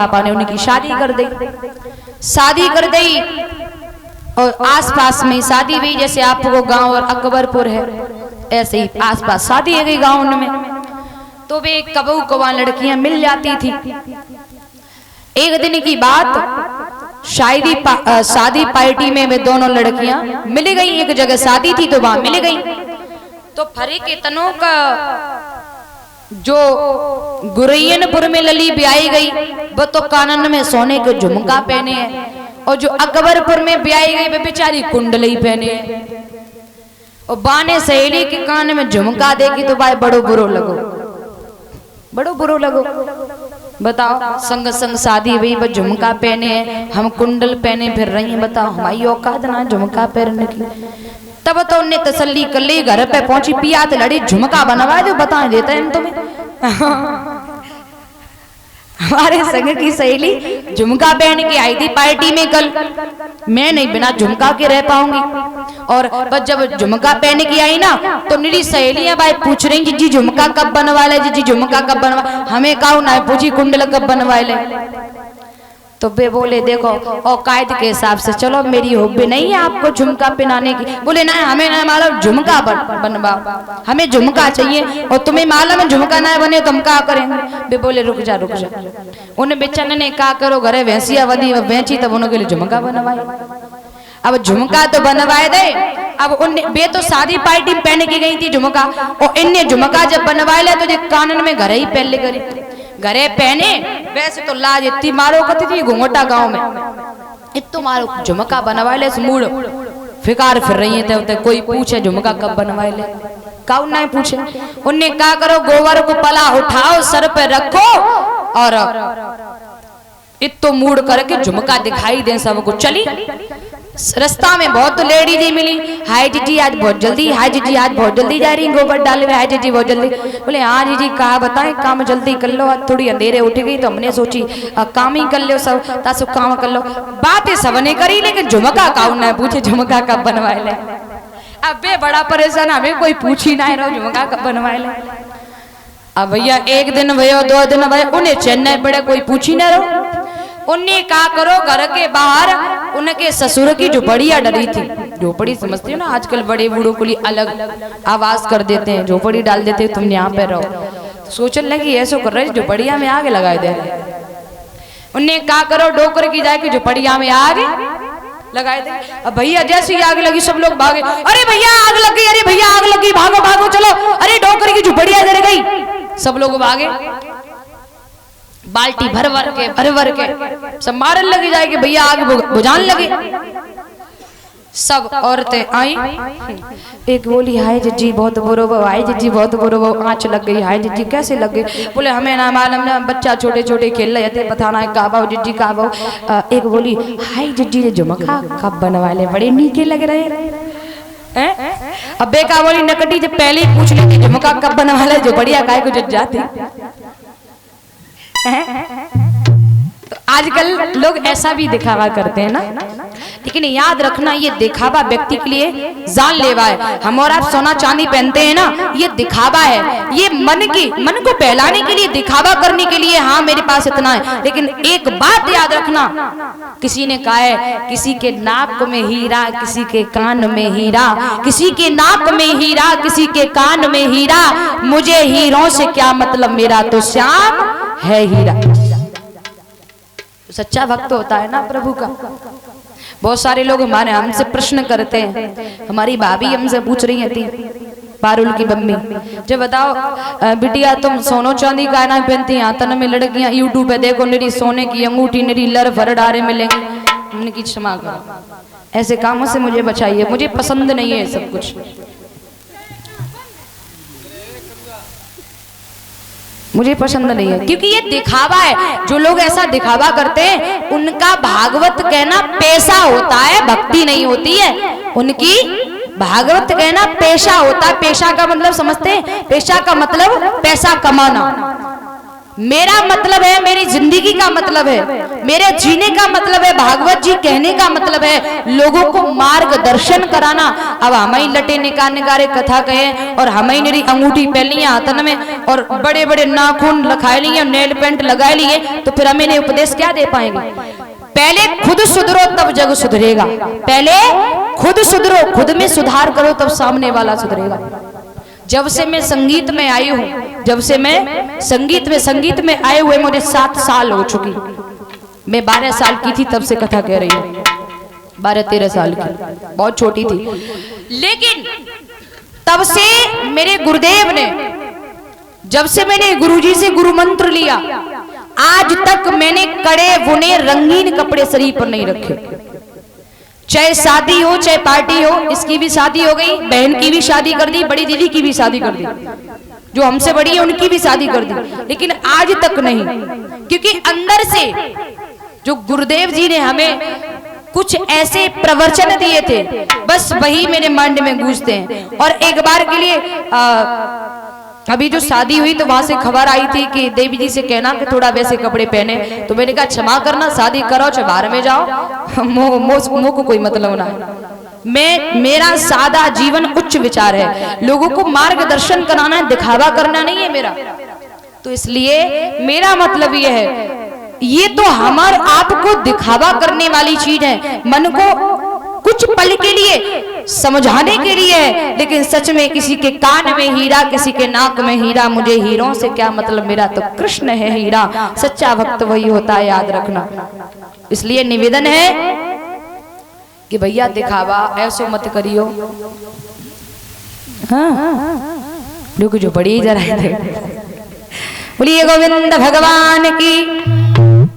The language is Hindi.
पापा ने उनकी शादी कर दी। शादी कर दी और आसपास में शादी हुई, जैसे आपको गांव और अकबरपुर है ऐसे ही आसपास शादी है गई गांव उनमें। तो वे कबू कवा लड़कियां मिल जाती थी। एक दिन की बात, शादी पार्टी में वे दोनों लड़कियां मिल गई। एक जगह शादी थी तो वहां मिल गई। तो फरे के तनों का जो गुरैयनपुर में लली ब्याई गई वो तो कानन में सोने के झुमका पहने हैं, और जो अकबरपुर में ब्याई गई वे बेचारी कुंडली पहने हैं। और बाने सहेली के कान में झुमका देगी तो भाई बड़ो बुरो लगो, बड़ो बुरो लगो। बताओ, संग संग शादी हुई, वो झुमका पहने हैं, हम कुंडल पहने फिर रही हैं। बताओ हमारी औकात ना झुमका पहनने की। तब तो उन्हें तसल्ली कर ली, घर पे पहुंची, पिया तो लड़ी झुमका बनवा दो, बता देते हैं तुम्हें। हमारे संग की सहेली झुमका पहन के आई थी पार्टी में कल, मैं नहीं बिना झुमका के रह पाऊंगी। और बस जब झुमका पहन के आई ना तो मेरी सहेलियां भाई पूछ रही जी झुमका कब बनवा ले, जी झुमका कब बनवा। हमें कहो ना पूछी कुंडल कब बनवा ले। तो वे बोले देखो औकायद के हिसाब से चलो, मेरी हॉबी नहीं है आपको झुमका पहनाने की। बोले ना हमें ना मालूम झुमका बनवाओ, हमें झुमका चाहिए, और तुम्हें मालूम है झुमका ना बने तो हम क्या करेंगे। वे बोले रुक जा रुक जा। उन्हें बेचारे ने क्या करो, घरे भैंसिया वधी बेची तब उनके लिए झुमका बनवाए। अब झुमका तो बनवाए दे। अब उन्हें वे तो शादी पार्टी में पहन के गई थी झुमका, और इनने झुमका जब बनवाए ले तो कानन में घरे ही पहले करी, घरे पहने। वैसे तो लाज इतनी मारो करती थी घुंघटा गांव में, इतो मारो झुमका बनवा ले, मूड फिकार फिर रही है। तो कोई पूछे झुमका कब बनवाए ले, काउ ना पूछे। उन्हें क्या करो, गोबर को पला उठाओ सर पे रखो और इतो मूड करके झुमका दिखाई दे सबको। चली रास्ता में बहुत लेडीज मिली, हाय जीजी आज बहुत जल्दी, हाय जीजी आज बहुत जल्दी जा रही गोबर डाले हुए, हाय जीजी बहुत जल्दी। बोले हाँ जीजी कहा बताएं, काम जल्दी कर लो, आज थोड़ी अंधेरे उठ गई तो हमने सोची काम ही कर लो, सब तासु काम कर लो। बातें सबने करी लेकिन झुमका काउ ना पूछे झुमका कब बनवाए ले। अब वे बड़ा परेशान, हमें कोई पूछ ही ना रहो झुमका कब बनवाए ले। अब भैया एक दिन भयो दो दिन भयो, उन्हें चेन्नई पड़े कोई पूछ ही ना रहो। उन्हें क्या करो, घर के बाहर उनके ससुर की झोपड़िया डरी थी। झोपड़ी समझते हो ना, आजकल बड़े बूढ़ों के लिए अलग आवाज कर देते हैं, झोपड़ी डाल देते हैं, तुम यहाँ पे रहो। सोचने लगी ऐसा कर रहे झोपड़िया में आग लगाए दे। उन्हें क्या करो, डोकर की जाए कि झोपड़िया में आग लगाए दे। अब भैया जैसे ही आग लगी सब लोग भागे, अरे भैया आग लग गई, अरे भैया आग लगी, भागो भागो चलो, अरे डोकर की झोपड़िया जल गई। सब लोग भागे, बाल्टी भर भर के सब मारन लगे जाए कि भैया आग बुझाने लगे। सब औरतें आई, एक बोली हाय जीजी बहुत बुरो वो, हाय जीजी बहुत बुरो वो, आँच लग गई, हाय जीजी कैसे लग गई। बोले हमें ना मालूम, ना बच्चा छोटे छोटे खेल रहे थे, बताना है कहा भाव जीजी कहा भाव। एक बोली हाय जीजी झुमका कब बनवा ले, बड़े नीके लग रहे हैं। अब बेका बोली नकटी जब पहले ही पूछ ली झुमका कब बनवा ले, जो बढ़िया गाय को जज जाती। तो आजकल लोग ऐसा भी दिखावा करते हैं ना, लेकिन याद रखना ये दिखावा व्यक्ति के लिए जानलेवा है। हम और आप सोना चांदी पहनते हैं ना, ये दिखावा है, ये मन को बहलाने के लिए, दिखावा करने के लिए। हाँ मेरे पास इतना है, लेकिन एक बात याद रखना, किसी ने कहा है किसी के नाक में हीरा, किसी के कान में हीरा, किसी के नाक में हीरा, किसी के कान में हीरा, मुझे हीरों से क्या मतलब, मेरा तो श्याम है हीरा। सच्चा भक्त होता है ना प्रभु का। बहुत सारे लोग हमसे प्रश्न करते हैं, हमारी भाभी हमसे पूछ रही थी, पारुल की मम्मी, जब बताओ बिटिया तुम सोनो चांदी का ना पहनती हैं, तन में लड़कियां यूट्यूब पे देखो मेरी सोने की अंगूठी मेरी लर भर डारे मिलेंगी। हमने की क्षमा करो, ऐसे कामों से मुझे बचाइए, मुझे पसंद नहीं है सब कुछ, मुझे पसंद नहीं है, क्योंकि ये दिखावा है। जो लोग ऐसा दिखावा करते हैं उनका भागवत कहना पेशा होता है, भक्ति नहीं होती है उनकी। भागवत कहना पेशा होता है। पेशा का मतलब समझते हैं, पेशा का मतलब पैसा कमाना। मेरा मतलब है, मेरी जिंदगी का मतलब है, मेरे जीने का मतलब है, भागवत जी कहने का मतलब है लोगों को मार्गदर्शन कराना। अब हम ही लटे निकारे कथा कहे और हम ही मेरी अंगूठी पहन ली हाथन में और बड़े बड़े नाखून लखाए लिए, नेल पेंट लगाए लिए, तो फिर हमें उपदेश क्या दे पाएंगे? पहले खुद सुधरो तब जग सुधरेगा। पहले खुद सुधरो, खुद में सुधार करो तब सामने वाला सुधरेगा। जब से मैं संगीत में आई हूँ, जब से मैं संगीत में आए हुए मुझे 7 साल हो चुकी। मैं 12 साल की थी तब से कथा कह रही हूँ, 12-13 साल की, बहुत छोटी थी। लेकिन तब से मेरे गुरुदेव ने, जब से मैंने गुरुजी से गुरु मंत्र लिया, आज तक मैंने कड़े बुने रंगीन कपड़े शरीर पर नहीं रखे। चाहे शादी हो चाहे पार्टी हो, इसकी भी शादी हो गई, बहन की भी शादी कर दी, बड़ी दीदी की भी शादी कर दी, जो हमसे बड़ी है उनकी भी शादी कर दी, लेकिन आज तक नहीं। क्योंकि अंदर से जो गुरुदेव जी ने हमें कुछ ऐसे प्रवचन दिए थे, बस वही मेरे माइंड में गूंजते हैं। और एक बार के लिए अभी जो शादी हुई तो वहां से खबर आई थी कि देवी जी से कहना कि थोड़ा वैसे कपड़े पहने, तो मैंने कहा क्षमा करना, शादी करो चाहे बाहर में जाओ, मोह को कोई मतलब ना। मेरा सादा जीवन उच्च विचार है, लोगों को मार्गदर्शन कराना है, दिखावा करना नहीं है मेरा। तो इसलिए मेरा मतलब ये है, ये तो हमारे आपको दिखावा करने वाली चीज है, मन को कुछ पल के लिए समझाने के लिए है, लेकिन सच में किसी के कान में हीरा, किसी के नाक में हीरा, मुझे हीरों से क्या मतलब, मेरा तो कृष्ण है हीरा, सच्चा भक्त वही होता है, याद रखना। इसलिए निवेदन है कि भैया दिखावा ऐसो मत करियो। हाँ, जो बड़ी जरा बोलिए गोविंद भगवान की।